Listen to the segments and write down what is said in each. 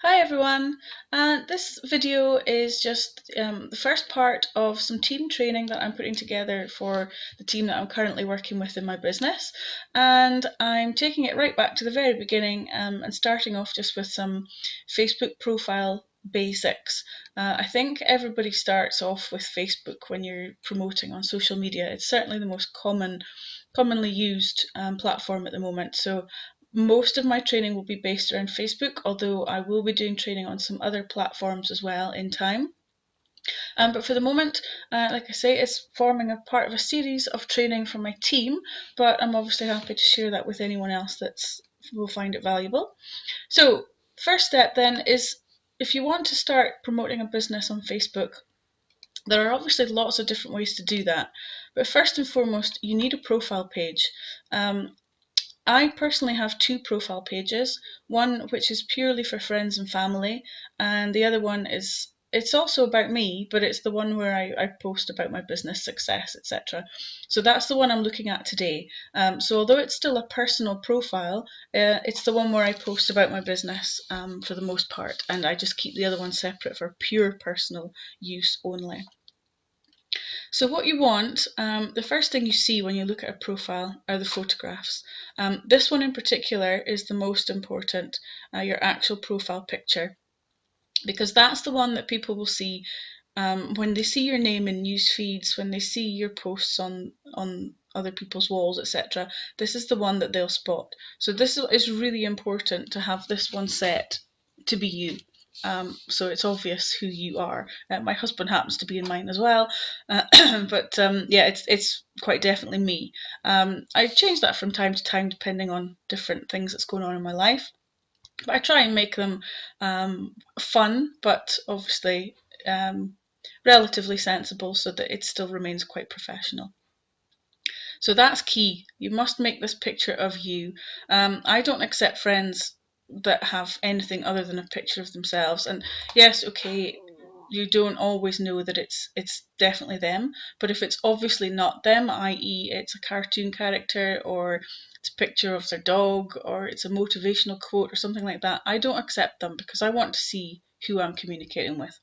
Hi everyone, this video is just the first part of some team training that I'm putting together for the team that I'm currently working with in my business, and I'm taking it right back to the very beginning and starting off just with some Facebook profile basics. I think everybody starts off with Facebook when you're promoting on social media. It's certainly the most commonly used platform at the moment. So most of my training will be based around Facebook, although I will be doing training on some other platforms as well in time. But for the moment, like I say, it's forming a part of a series of training for my team, but I'm obviously happy to share that with anyone else that will find it valuable. So, first step then is if you want to start promoting a business on Facebook, there are obviously lots of different ways to do that. But first and foremost, you need a profile page. I personally have two profile pages, one which is purely for friends and family, and the other one it's also about me, but it's the one where I post about my business success, etc. So that's the one I'm looking at today. So although it's still a personal profile, it's the one where I post about my business for the most part, and I just keep the other one separate for pure personal use only. So what you want, the first thing you see when you look at a profile are the photographs. This one in particular is the most important, your actual profile picture, because that's the one that people will see when they see your name in news feeds, when they see your posts on other people's walls, etc. This is the one that they'll spot. So this is really important to have this one set to be you. So it's obvious who you are. My husband happens to be in mine as well, but yeah, it's quite definitely me. I change that from time to time depending on different things that's going on in my life, but I try and make them fun, but obviously relatively sensible so that it still remains quite professional. So that's key. You must make this picture of you. I don't accept friends that have anything other than a picture of themselves. And yes, okay, you don't always know that it's definitely them, but if it's obviously not them, i.e. it's a cartoon character or it's a picture of their dog or it's a motivational quote or something like that, I don't accept them because I want to see who I'm communicating with.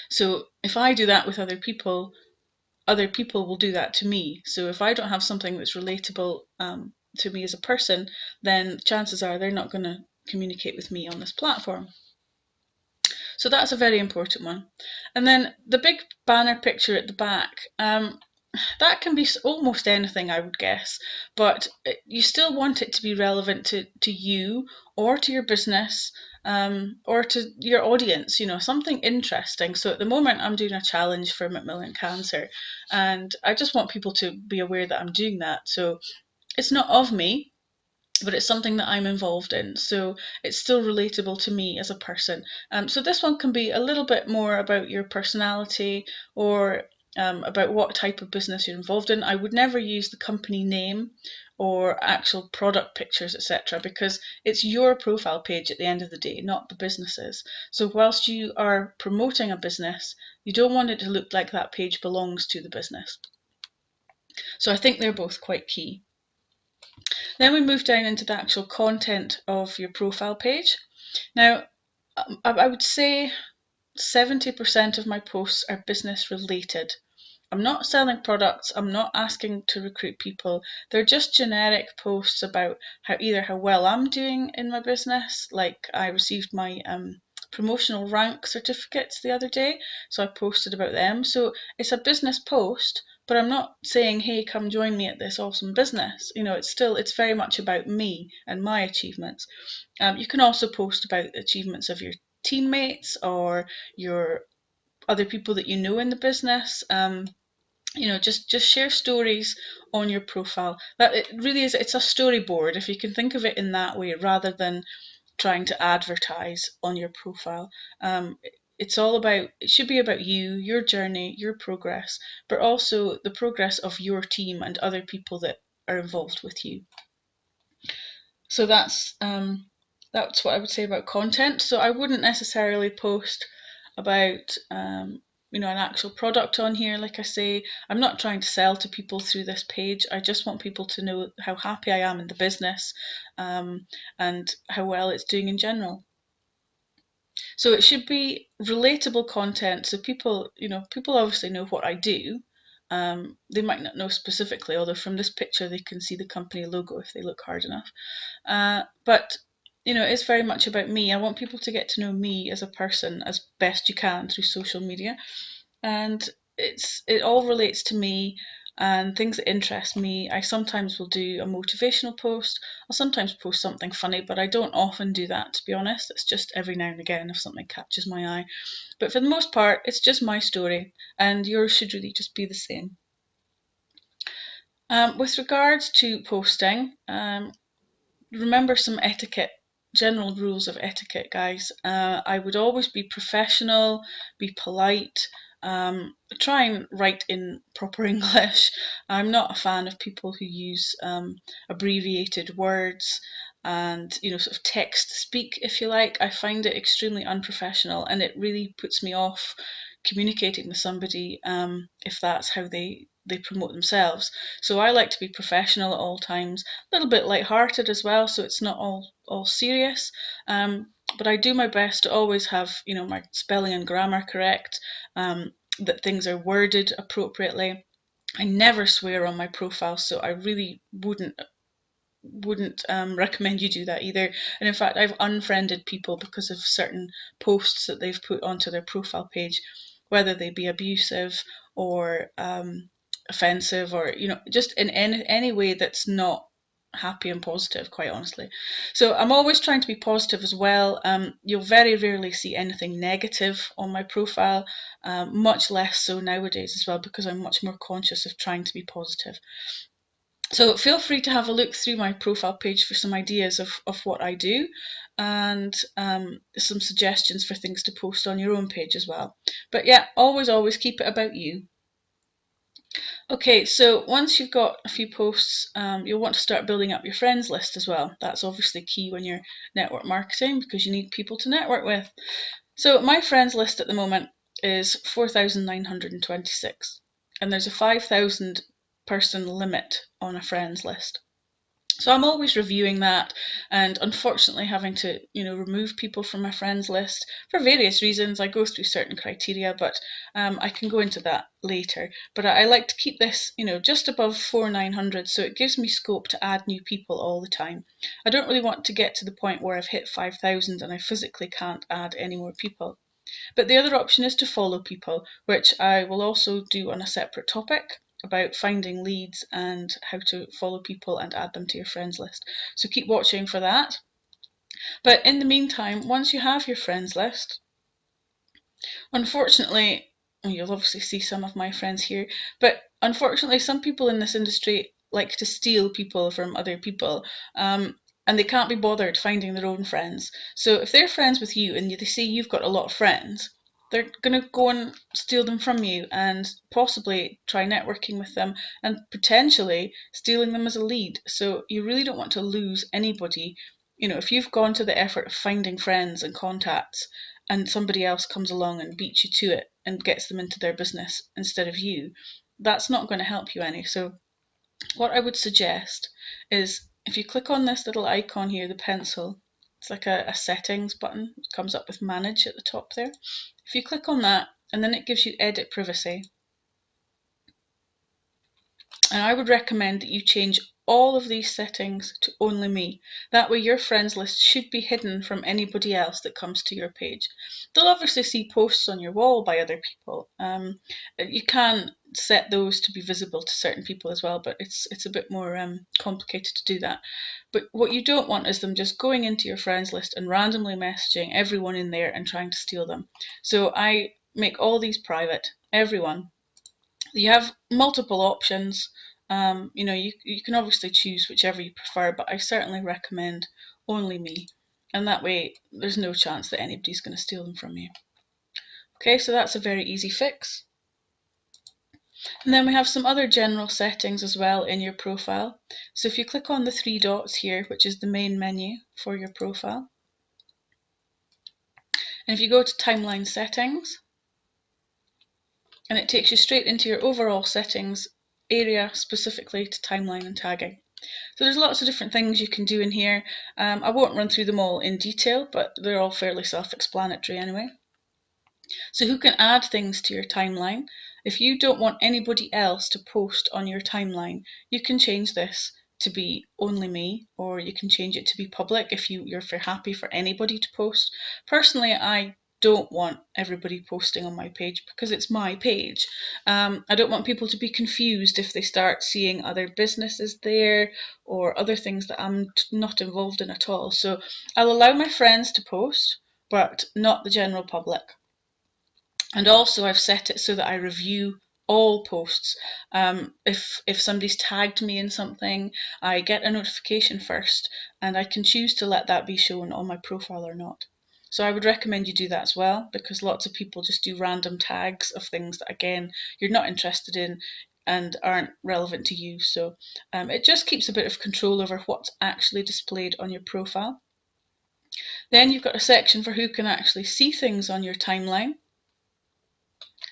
So if I do that with other people will do that to me. So if I don't have something that's relatable to me as a person, then chances are they're not going to communicate with me on this platform. So that's a very important one. And then the big banner picture at the back, that can be almost anything, I would guess, but you still want it to be relevant to you or to your business or to your audience, something interesting. So at the moment, I'm doing a challenge for Macmillan Cancer, and I just want people to be aware that I'm doing that. So it's not of me, but it's something that I'm involved in. So it's still relatable to me as a person. So this one can be a little bit more about your personality or about what type of business you're involved in. I would never use the company name or actual product pictures, etc., because it's your profile page at the end of the day, not the business's. So whilst you are promoting a business, you don't want it to look like that page belongs to the business. So I think they're both quite key. Then we move down into the actual content of your profile page. Now, I would say 70% of my posts are business related. I'm not selling products, I'm not asking to recruit people. They're just generic posts about either how well I'm doing in my business, like I received my promotional rank certificates the other day, so I posted about them. So it's a business post, but I'm not saying, hey, come join me at this awesome business. It's very much about me and my achievements. You can also post about achievements of your teammates or your other people that you know in the business. Just share stories on your profile. That it really is, it's a storyboard, if you can think of it in that way, rather than trying to advertise on your profile. It should be about you, your journey, your progress, but also the progress of your team and other people that are involved with you. So that's what I would say about content. So I wouldn't necessarily post about an actual product on here. Like I say, I'm not trying to sell to people through this page. I just want people to know how happy I am in the business and how well it's doing in general. So it should be relatable content. So people, people obviously know what I do. They might not know specifically, although from this picture they can see the company logo if they look hard enough. But it's very much about me. I want people to get to know me as a person as best you can through social media, and it all relates to me and things that interest me. I sometimes will do a motivational post. I'll sometimes post something funny, but I don't often do that, to be honest. It's just every now and again if something catches my eye. But for the most part, it's just my story, and yours should really just be the same. With regards to posting, remember some etiquette, general rules of etiquette, guys. I would always be professional, be polite, try and write in proper English. I'm not a fan of people who use abbreviated words and sort of text speak, if you like. I find it extremely unprofessional, and it really puts me off communicating with somebody if that's how they promote themselves. So I like to be professional at all times, a little bit light-hearted as well, so it's not all serious. But I do my best to always have my spelling and grammar correct, that things are worded appropriately. I never swear on my profile, so I really wouldn't recommend you do that either. And in fact, I've unfriended people because of certain posts that they've put onto their profile page, whether they be abusive or offensive, or just in any way that's not happy and positive, quite honestly. So I'm always trying to be positive as well. You'll very rarely see anything negative on my profile, much less so nowadays as well, because I'm much more conscious of trying to be positive. So feel free to have a look through my profile page for some ideas of what I do, and some suggestions for things to post on your own page as well. But yeah, always keep it about you. Okay, so once you've got a few posts, you'll want to start building up your friends list as well. That's obviously key when you're network marketing, because you need people to network with. So my friends list at the moment is 4,926, and there's a 5,000 person limit on a friends list. So I'm always reviewing that, and unfortunately having to remove people from my friends list for various reasons. I go through certain criteria, but I can go into that later. But I like to keep this just above 4,900, so it gives me scope to add new people all the time. I don't really want to get to the point where I've hit 5,000 and I physically can't add any more people. But the other option is to follow people, which I will also do on a separate topic about finding leads and how to follow people and add them to your friends list. So keep watching for that. But in the meantime, once you have your friends list, unfortunately, you'll obviously see some of my friends here, but unfortunately some people in this industry like to steal people from other people. And they can't be bothered finding their own friends. So if they're friends with you and they see you've got a lot of friends, they're going to go and steal them from you and possibly try networking with them and potentially stealing them as a lead. So you really don't want to lose anybody. If you've gone to the effort of finding friends and contacts and somebody else comes along and beats you to it and gets them into their business instead of you, that's not going to help you any. So what I would suggest is, if you click on this little icon here, the pencil, it's like a settings button. It comes up with manage at the top there. If you click on that, and then it gives you edit privacy. And I would recommend that you change all of these settings to only me. That way your friends list should be hidden from anybody else that comes to your page. They'll obviously see posts on your wall by other people. You can set those to be visible to certain people as well, but it's a bit more complicated to do that. But what you don't want is them just going into your friends list and randomly messaging everyone in there and trying to steal them. So I make all these private, everyone. You have multiple options. You can obviously choose whichever you prefer, but I certainly recommend only me, and that way there's no chance that anybody's going to steal them from you. Okay, so that's a very easy fix. And then we have some other general settings as well in your profile. So if you click on the three dots here, which is the main menu for your profile, and if you go to timeline settings, and it takes you straight into your overall settings area, specifically to timeline and tagging. So there's lots of different things you can do in here. I won't run through them all in detail, but they're all fairly self-explanatory anyway. So who can add things to your timeline? If you don't want anybody else to post on your timeline, you can change this to be only me, or you can change it to be public if you're happy for anybody to post. Personally, I don't want everybody posting on my page because it's my page. I don't want people to be confused if they start seeing other businesses there or other things that I'm not involved in at all. So I'll allow my friends to post, but not the general public. And also I've set it so that I review all posts. If somebody's tagged me in something, I get a notification first, and I can choose to let that be shown on my profile or not. So I would recommend you do that as well, because lots of people just do random tags of things that, again, you're not interested in and aren't relevant to you. So it just keeps a bit of control over what's actually displayed on your profile. Then you've got a section for who can actually see things on your timeline.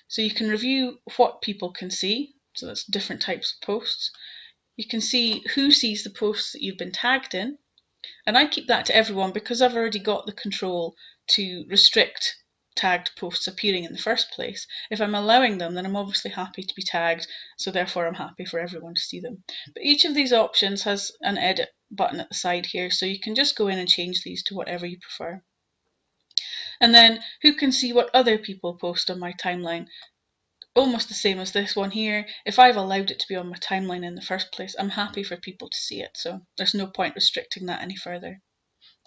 So you can review what people can see, so that's different types of posts. You can see who sees the posts that you've been tagged in, and I keep that to everyone because I've already got the control to restrict tagged posts appearing in the first place. If I'm allowing them, then I'm obviously happy to be tagged, so therefore I'm happy for everyone to see them. But each of these options has an edit button at the side here, so you can just go in and change these to whatever you prefer. And then who can see what other people post on my timeline? Almost the same as this one here. If I've allowed it to be on my timeline in the first place, I'm happy for people to see it, so there's no point restricting that any further.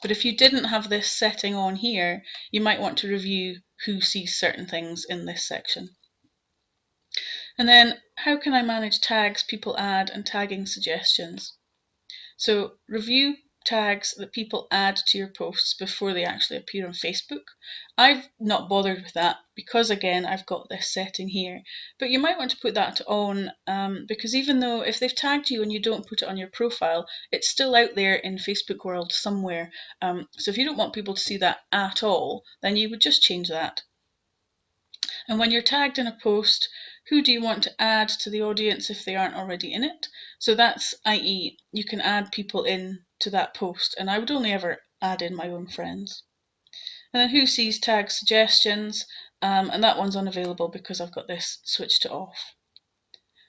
But if you didn't have this setting on here, you might want to review who sees certain things in this section. And then how can I manage tags people add and tagging suggestions? So review tags that people add to your posts before they actually appear on Facebook. I've not bothered with that because, again, I've got this setting here. But you might want to put that on because even though if they've tagged you and you don't put it on your profile, it's still out there in Facebook world somewhere. So if you don't want people to see that at all, then you would just change that. And when you're tagged in a post, who do you want to add to the audience if they aren't already in it? So that's, i.e., you can add people in to that post, and I would only ever add in my own friends. And then who sees tag suggestions, and that one's unavailable because I've got this switched to off.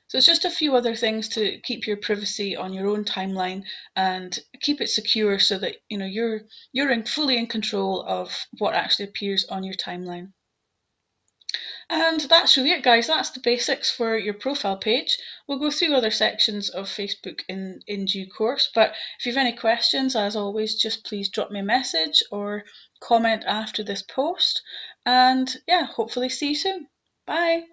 So it's just a few other things to keep your privacy on your own timeline and keep it secure so that you're fully in control of what actually appears on your timeline. And that's really it, guys. That's the basics for your profile page. We'll go through other sections of Facebook in due course, but if you have any questions, as always, just please drop me a message or comment after this post. And yeah, hopefully see you soon. Bye.